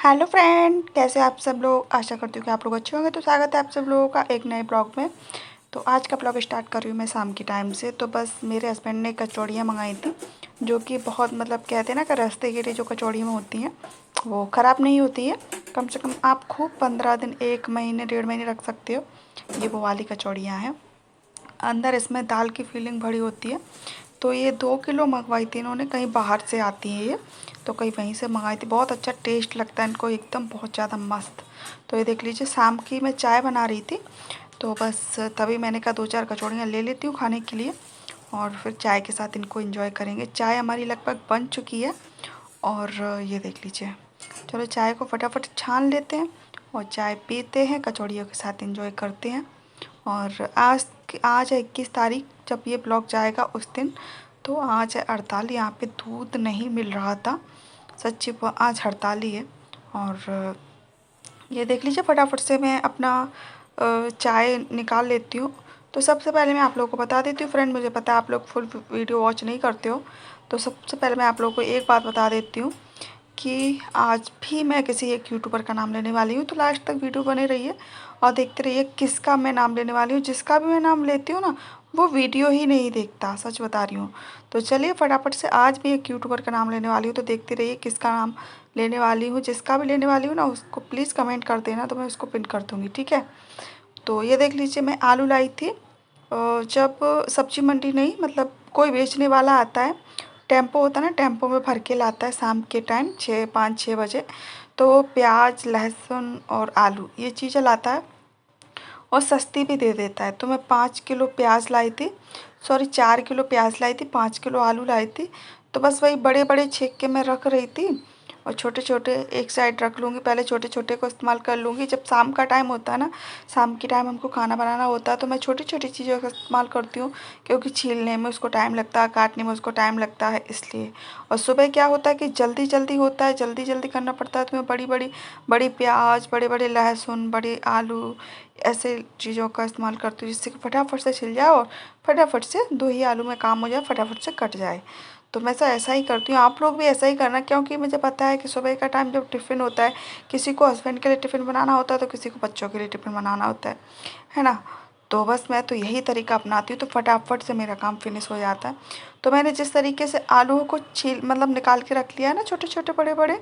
Hello friend, कैसे आप सब लोग। आशा करती हूँ कि आप लोग अच्छे होंगे। तो स्वागत है आप सब लोगों का एक नए ब्लॉग में। तो आज का ब्लॉग स्टार्ट कर रही हूँ मैं शाम के टाइम से। तो बस मेरे हस्बैंड ने कचौड़ियाँ मंगाई थी, जो कि बहुत कहते हैं ना कि रास्ते के लिए जो कचौड़ियाँ होती हैं वो ख़राब नहीं होती है। कम से कम आप खूब 15 दिन, 1 महीने, 1.5 महीने रख सकते हो। ये वो वाली कचौड़ियाँ हैं। अंदर इसमें दाल की फीलिंग भरी होती है। तो ये 2 किलो मंगवाई थी इन्होंने, कहीं बाहर से आती है ये, तो कहीं वहीं से मंगाई थी। बहुत अच्छा टेस्ट लगता है इनको, एकदम बहुत ज़्यादा मस्त। तो ये देख लीजिए, शाम की मैं चाय बना रही थी, तो बस तभी मैंने कहा 2-4 कचौड़ियाँ ले लेती हूँ खाने के लिए, और फिर चाय के साथ इनको एंजॉय करेंगे। चाय हमारी लगभग बन चुकी है, और ये देख लीजिए। चलो चाय को फटाफट छान लेते हैं और चाय पीते हैं, कचौड़ियों के साथ एंजॉय करते हैं। और आज है 21 तारीख, जब ये ब्लॉग जाएगा उस दिन। तो आज है हड़ताल, यहाँ पे दूध नहीं मिल रहा था। सच्ची आज हड़ताल ही है। और ये देख लीजिए, फटाफट से मैं अपना चाय निकाल लेती हूँ। तो सबसे पहले मैं आप लोगों को बता देती हूँ फ्रेंड, मुझे पता है आप लोग फुल वीडियो वॉच नहीं करते हो। तो सबसे पहले मैं आप लोगों को एक बात बता देती हूँ कि आज भी मैं किसी एक यूट्यूबर का नाम लेने वाली हूँ। तो लास्ट तक वीडियो बने रहिए और देखते रहिए किसका मैं नाम लेने वाली हूँ। जिसका भी मैं नाम लेती हूँ ना, वो वीडियो ही नहीं देखता, सच बता रही हूँ। तो चलिए फटाफट से आज भी एक यूट्यूबर का नाम लेने वाली हूँ, तो देखते रहिए किसका नाम लेने वाली हूँ। जिसका भी लेने वाली हूँ ना, उसको प्लीज़ कमेंट कर देना, तो मैं उसको पिन कर दूँगी, ठीक है। तो ये देख लीजिए, मैं आलू लाई थी। जब सब्जी मंडी नहीं, कोई बेचने वाला आता है, टेम्पो होता है ना, टेम्पो में भर के लाता है शाम के टाइम 5-6 बजे। तो वो प्याज, लहसुन और आलू ये चीज़ें लाता है, और सस्ती भी दे देता है। तो मैं 5 किलो प्याज लाई थी, सॉरी 4 किलो प्याज लाई थी, 5 किलो आलू लाई थी। तो बस वही बड़े बड़े छेक के मैं रख रही थी, और छोटे छोटे एक साइड रख लूँगी। पहले छोटे छोटे को इस्तेमाल कर लूँगी, जब शाम का टाइम होता है ना, शाम के टाइम हमको खाना बनाना होता है, तो मैं छोटी छोटी चीज़ों का इस्तेमाल करती हूँ, क्योंकि छीलने में उसको टाइम लगता है, काटने में उसको टाइम लगता है, इसलिए। और सुबह क्या होता है कि जल्दी जल्दी होता है, जल्दी जल्दी करना पड़ता है, तो मैं बड़ी बड़ी बड़ी प्याज, बड़े बड़े लहसुन, बड़े आलू, ऐसे चीज़ों का इस्तेमाल करती हूँ, जिससे कि फटाफट से छिल जाए और फटाफट से 2 ही आलू में काम हो जाए, फटाफट से कट जाए। तो मैं ऐसा ही करती हूँ, आप लोग भी ऐसा ही करना, क्योंकि मुझे पता है कि सुबह का टाइम जब टिफ़िन होता है, किसी को हस्बैंड के लिए टिफ़िन बनाना होता है, तो किसी को बच्चों के लिए टिफ़िन बनाना होता है ना। तो बस मैं तो यही तरीका अपनाती हूँ, तो फटाफट से मेरा काम फिनिश हो जाता है। तो मैंने जिस तरीके से आलूओं को छील निकाल के रख लिया है ना, छोटे छोटे बड़े बड़े,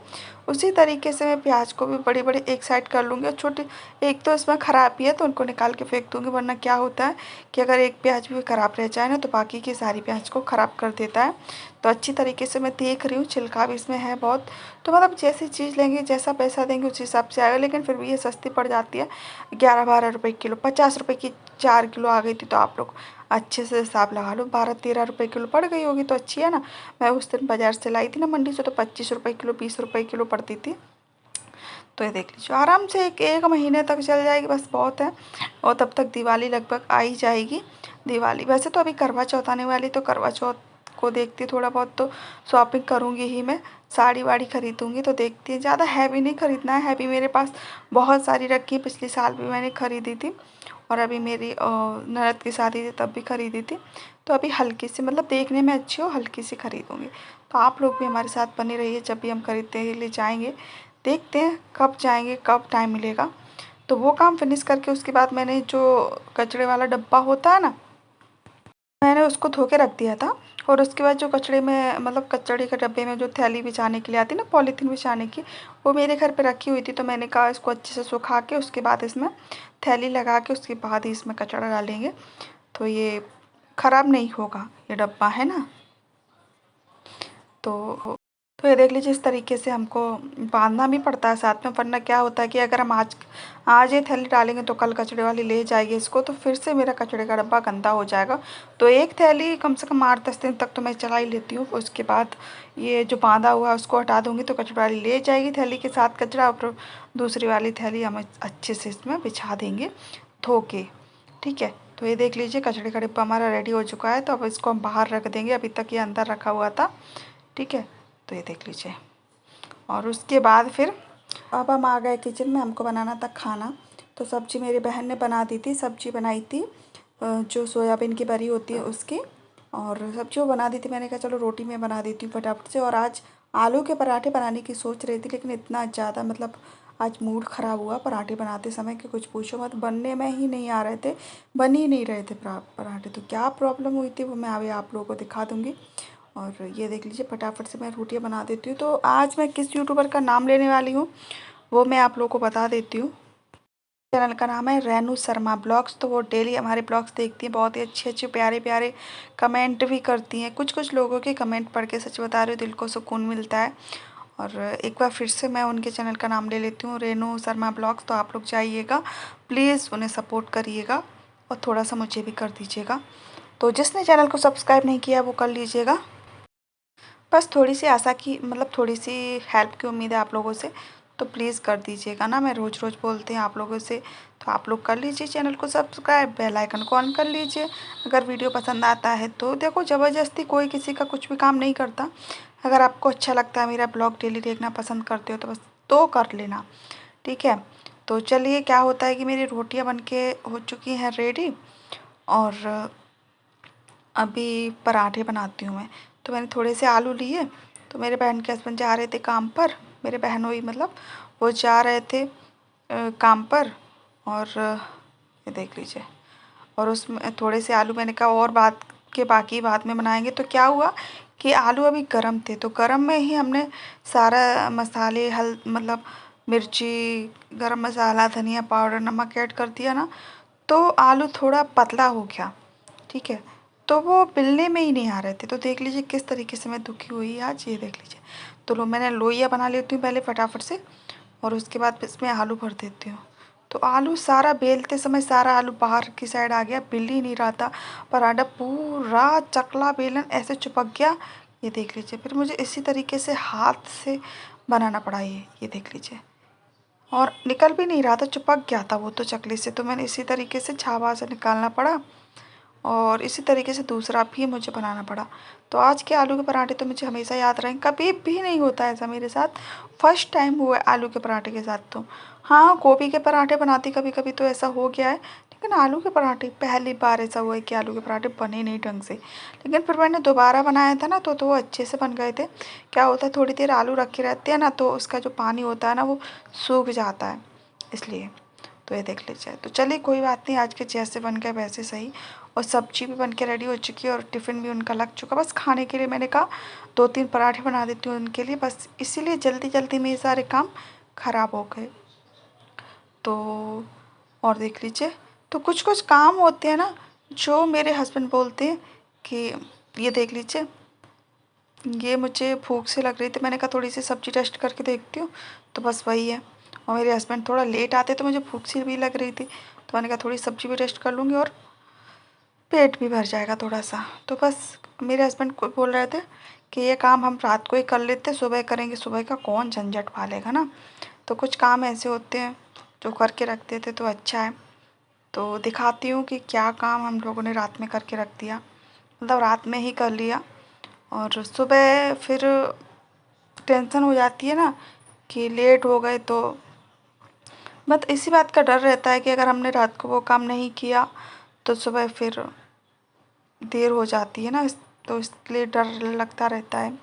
उसी तरीके से मैं प्याज को भी बड़े बड़े एक साइड कर लूँगी। और छोटे, एक तो इसमें ख़राब भी है तो उनको निकाल के फेंक दूँगी, वरना क्या होता है कि अगर एक प्याज भी ख़राब रह जाए ना, तो बाकी की सारी प्याज को ख़राब कर देता है। तो अच्छी तरीके से मैं देख रही हूँ, छिलका भी इसमें है बहुत। तो जैसी चीज़ लेंगे, जैसा पैसा देंगे उस हिसाब से आएगा, लेकिन फिर भी ये सस्ती पड़ जाती है। 11-12 रुपये किलो, 50 रुपये की 4 किलो आ गई थी। तो आप लोग अच्छे से हिसाब लगा लो, 12-13 रुपये किलो पड़ गई होगी, तो अच्छी है ना। मैं उस दिन बाज़ार से लाई थी ना, मंडी से, तो 25 रुपये किलो, 20 रुपये किलो पड़ती थी। तो ये देख लीजिए, आराम से एक महीने तक चल जाएगी, बस बहुत है। और तब तक दिवाली लगभग आ ही जाएगी। दिवाली वैसे तो अभी करवा चौथ आने वाली, तो करवा चौथ को देखती थोड़ा बहुत तो शॉपिंग करूँगी ही मैं, साड़ी वाड़ी खरीदूँगी। तो देखती है, ज़्यादा हैवी नहीं खरीदना है, हैवी मेरे पास बहुत सारी रखी है, पिछले साल भी मैंने खरीदी थी, और अभी मेरी ननद की शादी थी तब भी खरीदी थी। तो अभी हल्की सी, देखने में अच्छी हो, हल्की सी खरीदूँगी। तो आप लोग भी हमारे साथ बने रहिए, जब भी हम खरीदते हैं ले जाएंगे। देखते हैं कब जाएंगे, कब टाइम मिलेगा। तो वो काम फिनिश करके उसके बाद मैंने जो कचड़े वाला डब्बा होता है ना, मैंने उसको धो के रख दिया था। और उसके बाद जो कचड़े में, कचड़े के डब्बे में जो थैली बिछाने के लिए आती है ना, पॉलीथीन बिछाने की, वो मेरे घर पे रखी हुई थी। तो मैंने कहा इसको अच्छे से सुखा के, उसके बाद इसमें थैली लगा के, उसके बाद ही इसमें कचड़ा डालेंगे, तो ये ख़राब नहीं होगा, ये डब्बा है ना। तो ये देख लीजिए, इस तरीके से हमको बांधना भी पड़ता है साथ में, वरना क्या होता है कि अगर हम आज आज ये थैली डालेंगे तो कल कचड़े वाली ले जाएगी इसको, तो फिर से मेरा कचड़े का डब्बा गंदा हो जाएगा। तो एक थैली कम से कम 8-10 दिन तक तो मैं चला ही लेती हूँ। उसके बाद ये जो बांधा हुआ है उसको हटा दूँगी, तो कचड़े वाली ले जाएगी थैली के साथ कचरा, और दूसरी वाली थैली हम अच्छे से इसमें बिछा देंगे धो के, ठीक है। तो ये देख लीजिए, कचड़े का डिब्बा हमारा रेडी हो चुका है। तो अब इसको हम बाहर रख देंगे, अभी तक ये अंदर रखा हुआ था, ठीक है। तो ये देख लीजिए, और उसके बाद फिर अब हम आ गए किचन में, हमको बनाना था खाना। तो सब्ज़ी मेरी बहन ने बना दी थी, सब्ज़ी बनाई थी जो सोयाबीन की बरी होती है उसकी, और सब्ज़ी वो बना दी थी। मैंने कहा चलो रोटी मैं बना देती हूँ फटाफट से। और आज आलू के पराठे बनाने की सोच रही थी, लेकिन इतना ज़्यादा मतलब आज मूड ख़राब हुआ पराठे बनाते समय कि कुछ पूछो मत। बनने में ही नहीं आ रहे थे, बन ही नहीं रहे थे पराठे। तो क्या प्रॉब्लम हुई थी वो मैं अभी आप लोगों को दिखा दूँगी। और ये देख लीजिए, फटाफट से मैं रोटियाँ बना देती हूँ। तो आज मैं किस यूट्यूबर का नाम लेने वाली हूँ वो मैं आप लोगों को बता देती हूँ। चैनल का नाम है रेनू शर्मा ब्लॉग्स। तो वो डेली हमारे ब्लॉग्स देखती हैं, बहुत ही अच्छे अच्छे प्यारे प्यारे कमेंट भी करती हैं। कुछ कुछ लोगों के कमेंट पढ़ के सच बता रही हूँ दिल को सुकून मिलता है। और एक बार फिर से मैं उनके चैनल का नाम ले लेती हूँ, रेनू शर्मा ब्लॉग्स। तो आप लोग जाइएगा, प्लीज़ उन्हें सपोर्ट करिएगा और थोड़ा सा मुझे भी कर दीजिएगा। तो जिसने चैनल को सब्सक्राइब नहीं किया वो कर लीजिएगा। बस थोड़ी सी आशा की मतलब थोड़ी सी हेल्प की उम्मीद है आप लोगों से, तो प्लीज़ कर दीजिएगा ना। मैं रोज़ रोज़ बोलती हूँ आप लोगों से, तो आप लोग कर लीजिए चैनल को सब्सक्राइब, बेल आइकन को ऑन कर लीजिए। अगर वीडियो पसंद आता है तो देखो, ज़बरदस्ती कोई किसी का कुछ भी काम नहीं करता। अगर आपको अच्छा लगता है, मेरा ब्लॉग डेली देखना पसंद करते हो तो बस तो कर लेना, ठीक है। तो चलिए, क्या होता है कि मेरी रोटियाँ बन के हो चुकी हैं रेडी, और अभी पराठे बनाती हूँ मैं। तो मैंने थोड़े से आलू लिए, तो मेरे बहन के हस्बैंड जा रहे थे काम पर, मेरे बहनोई मतलब वो जा रहे थे काम पर। और ये देख लीजिए, और उसमें थोड़े से आलू मैंने कहा और बाकी बाद में बनाएंगे। तो क्या हुआ कि आलू अभी गर्म थे, तो गर्म में ही हमने सारा मसाले मतलब मिर्ची, गरम मसाला, धनिया पाउडर, नमक ऐड कर दिया ना, तो आलू थोड़ा पतला हो गया, ठीक है। तो वो बिलने में ही नहीं आ रहे थे। तो देख लीजिए किस तरीके से मैं दुखी हुई आज, ये देख लीजिए। तो मैंने लोइयाँ बना लेती हूँ पहले फटाफट से, और उसके बाद इसमें आलू भर देती हूँ। तो आलू सारा बेलते समय सारा आलू बाहर की साइड आ गया, बिल ही नहीं रहा था। पराठा पूरा चकला बेलन ऐसे चिपक गया, ये देख लीजिए। फिर मुझे इसी तरीके से हाथ से बनाना पड़ा, ये देख लीजिए। और निकल भी नहीं रहा था, चिपक गया था वो तो चकले से। तो मैंने इसी तरीके से छावा से निकालना पड़ा, और इसी तरीके से दूसरा भी मुझे बनाना पड़ा। तो आज के आलू के पराठे तो मुझे हमेशा याद रहेंगे, कभी भी नहीं होता ऐसा मेरे साथ। फर्स्ट टाइम हुआ है आलू के पराठे के साथ। तो हाँ, गोभी के पराठे बनाती कभी कभी तो ऐसा हो गया है, लेकिन आलू के पराठे पहली बार ऐसा हुआ है कि आलू के पराठे बने नहीं ढंग से। लेकिन फिर मैंने दोबारा बनाया था ना, तो वो अच्छे से बन गए थे। क्या होता है, थोड़ी देर आलू रखे रहते हैं ना, तो उसका जो पानी होता है ना वो सूख जाता है, इसलिए। तो ये देख लीजिए। तो चलिए कोई बात नहीं, आज के जैसे बन गए वैसे सही। और सब्जी भी बन के रेडी हो चुकी है, और टिफ़िन भी उनका लग चुका। बस खाने के लिए मैंने कहा 2-3 पराठे बना देती हूँ उनके लिए, बस इसीलिए जल्दी जल्दी में ये सारे काम ख़राब हो गए। तो और देख लीजिए, तो कुछ कुछ काम होते हैं ना जो मेरे हस्बैंड बोलते हैं कि ये देख लीजिए, ये मुझे भूख से लग रही थी, मैंने कहा थोड़ी सी सब्ज़ी टेस्ट करके देखती हूँ, तो बस वही है। और मेरे हस्बैंड थोड़ा लेट आते तो मुझे भूख सी भी लग रही थी, तो मैंने कहा थोड़ी सब्ज़ी भी टेस्ट कर लूँगी और पेट भी भर जाएगा थोड़ा सा। तो बस मेरे हस्बैंड को बोल रहे थे कि ये काम हम रात को ही कर लेते, सुबह करेंगे, सुबह का कौन झंझट पालेगा ना। तो कुछ काम ऐसे होते हैं जो करके रख देते तो अच्छा है। तो दिखाती हूँ कि क्या काम हम लोगों ने रात में करके रख दिया, मतलब रात में ही कर लिया। और सुबह फिर टेंशन हो जाती है ना कि लेट हो गए, तो बस इसी बात का डर रहता है कि अगर हमने रात को वो काम नहीं किया तो सुबह फिर देर हो जाती है ना, तो इसलिए डर लगता रहता है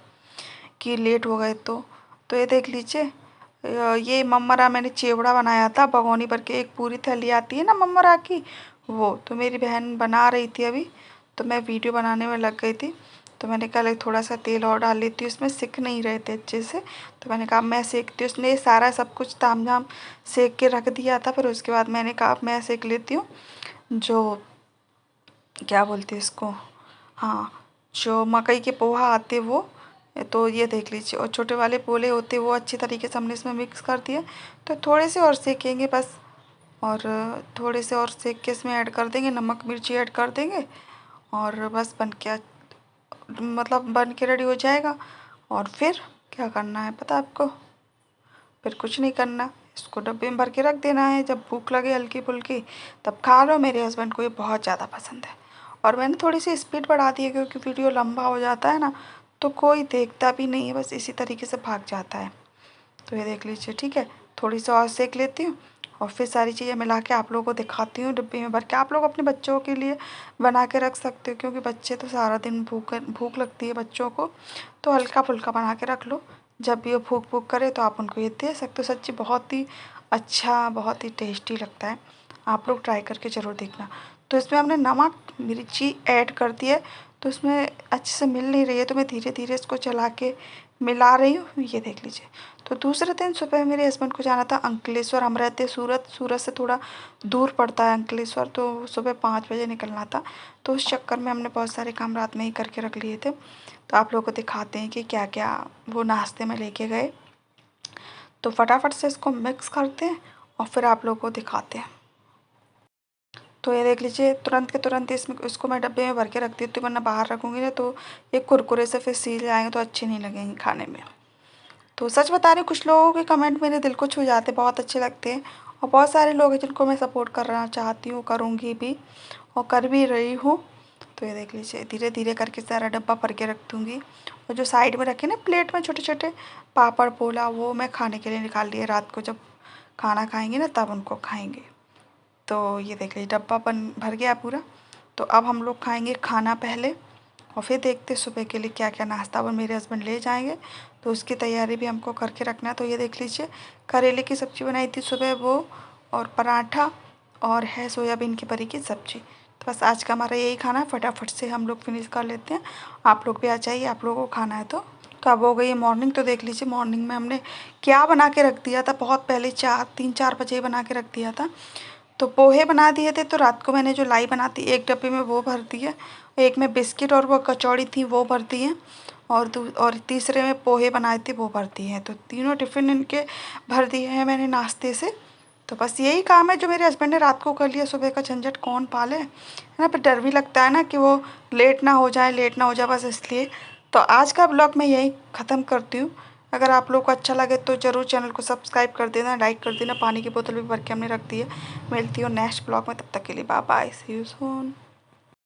कि लेट हो गए तो ये देख लीजिए, ये मम्मरा मैंने चिवड़ा बनाया था भगोनी भर के। एक पूरी थैली आती है ना मम्मरा की, वो तो मेरी बहन बना रही थी अभी, तो मैं वीडियो बनाने में लग गई थी। तो मैंने कहा थोड़ा सा तेल और डाल लेती हूँ, उसमें सिक नहीं रहे थे अच्छे से। तो मैंने कहा मैं सेकती हूँ, उसने ये सारा सब कुछ ताम झाम सेक के रख दिया था। फिर उसके बाद मैंने कहा मैं सेक लेती हूँ, जो क्या बोलते हैं इसको, हाँ, जो मकई के पोहा आते वो। तो ये देख लीजिए, और छोटे वाले पोले होते वो अच्छी तरीके से हमने इसमें मिक्स कर दिए। तो थोड़े से और सेकेंगे बस, और थोड़े से और सेक के इसमें ऐड कर देंगे, नमक मिर्ची ऐड कर देंगे, और बस बन के मतलब बन के रेडी हो जाएगा। और फिर क्या करना है पता आपको, फिर कुछ नहीं करना, इसको डब्बे में भर के रख देना है। जब भूख लगे हल्की फुल्की तब खा लो। मेरे हस्बैंड को ये बहुत ज़्यादा पसंद है। और मैंने थोड़ी सी स्पीड बढ़ा दी है क्योंकि वीडियो लंबा हो जाता है ना, तो कोई देखता भी नहीं है, बस इसी तरीके से भाग जाता है। तो ये देख लीजिए, ठीक है, थोड़ी सी और सेक लेती हूँ, और फिर सारी चीज़ें मिला के आप लोगों को दिखाती हूँ डिब्बे में भर के। आप लोग अपने बच्चों के लिए बना के रख सकते हो, क्योंकि बच्चे तो सारा दिन भूख लगती है बच्चों को, तो हल्का फुल्का बना के रख लो। जब भी वो भूख भूख करे तो आप उनको ये दे सकते हो। सच्ची बहुत ही अच्छा, बहुत ही टेस्टी लगता है। आप लोग ट्राई करके ज़रूर देखना। तो इसमें हमने नमक मिर्ची ऐड कर दी है, तो इसमें अच्छे से मिल नहीं रही है, तो मैं धीरे धीरे इसको चला के मिला रही हूँ। ये देख लीजिए। तो दूसरे दिन सुबह मेरे हस्बैंड को जाना था अंकलेश्वर। हम रहते हैं सूरत, सूरत से थोड़ा दूर पड़ता है अंकलेश्वर, तो सुबह 5 बजे निकलना था। तो उस चक्कर में हमने बहुत सारे काम रात में ही करके रख लिए थे। तो आप लोगों को दिखाते हैं कि क्या क्या वो नाश्ते में लेके गए। तो फटाफट से इसको मिक्स करते हैं और फिर आप लोगों को दिखाते हैं। तो ये देख लीजिए, तुरंत के तुरंत इसको मैं डब्बे में भर के रख देती हूँ, वरना बाहर रखूँगी ना तो ये कुरकुरे से फिर सील जाएंगे तो अच्छे नहीं लगेंगे खाने में। तो सच बता रही हूँ, कुछ लोगों के कमेंट मेरे दिल को छू जाते, बहुत अच्छे लगते हैं। और बहुत सारे लोग हैं जिनको मैं सपोर्ट करना चाहती हूँ, करूँगी भी और कर भी रही हूँ। तो ये देख लीजिए, धीरे धीरे करके सारा डब्बा भर के रख दूँगी। और जो साइड में रखे ना प्लेट में छोटे छोटे पापड़ पोला, वो मैं खाने के लिए निकाल लिए। रात को जब खाना खाएंगे ना तब उनको खाएंगे। तो ये देख लीजिए, डब्बा भर गया पूरा। तो अब हम लोग खाएंगे खाना पहले, और फिर देखते सुबह के लिए क्या क्या नाश्ता वो मेरे हस्बैंड ले जाएंगे, तो उसकी तैयारी भी हमको करके रखना है। तो ये देख लीजिए, करेले की सब्ज़ी बनाई थी सुबह वो, और पराठा, और है सोयाबीन की बरी की सब्ज़ी। तो बस आज का हमारा यही खाना है, फटाफट से हम लोग फिनिश कर लेते हैं। आप लोग भी आ जाइए, आप लोगों को खाना है तो अब हो गई है मॉर्निंग। तो देख लीजिए, मॉर्निंग में हमने क्या बना के रख दिया था, बहुत पहले 3-4 बजे ही बना के रख दिया था। तो पोहे बना दिए थे, तो रात को मैंने जो लाई बनाती एक डब्बे में वो भर दी है, एक में बिस्किट और वो कचौड़ी थी वो भर दी है, और तीसरे में पोहे बनाए थे वो भर दिए हैं। तो तीनों टिफ़िन इनके भर दिए हैं मैंने नाश्ते से। तो बस यही काम है जो मेरे हस्बैंड ने रात को कर लिया। सुबह का झंझट कौन पाले, है ना। पर डर भी लगता है ना कि वो लेट ना हो जाए, लेट ना हो जाए, बस इसलिए। तो आज का ब्लॉग मैं यही ख़त्म करती हूँ। अगर आप लोग को अच्छा लगे तो ज़रूर चैनल को सब्सक्राइब कर देना, लाइक कर देना। पानी की बोतल भी भर के हमने रख दी है। मिलती हूँ नेक्स्ट ब्लॉग में, तब तक के लिए bye bye, see you soon.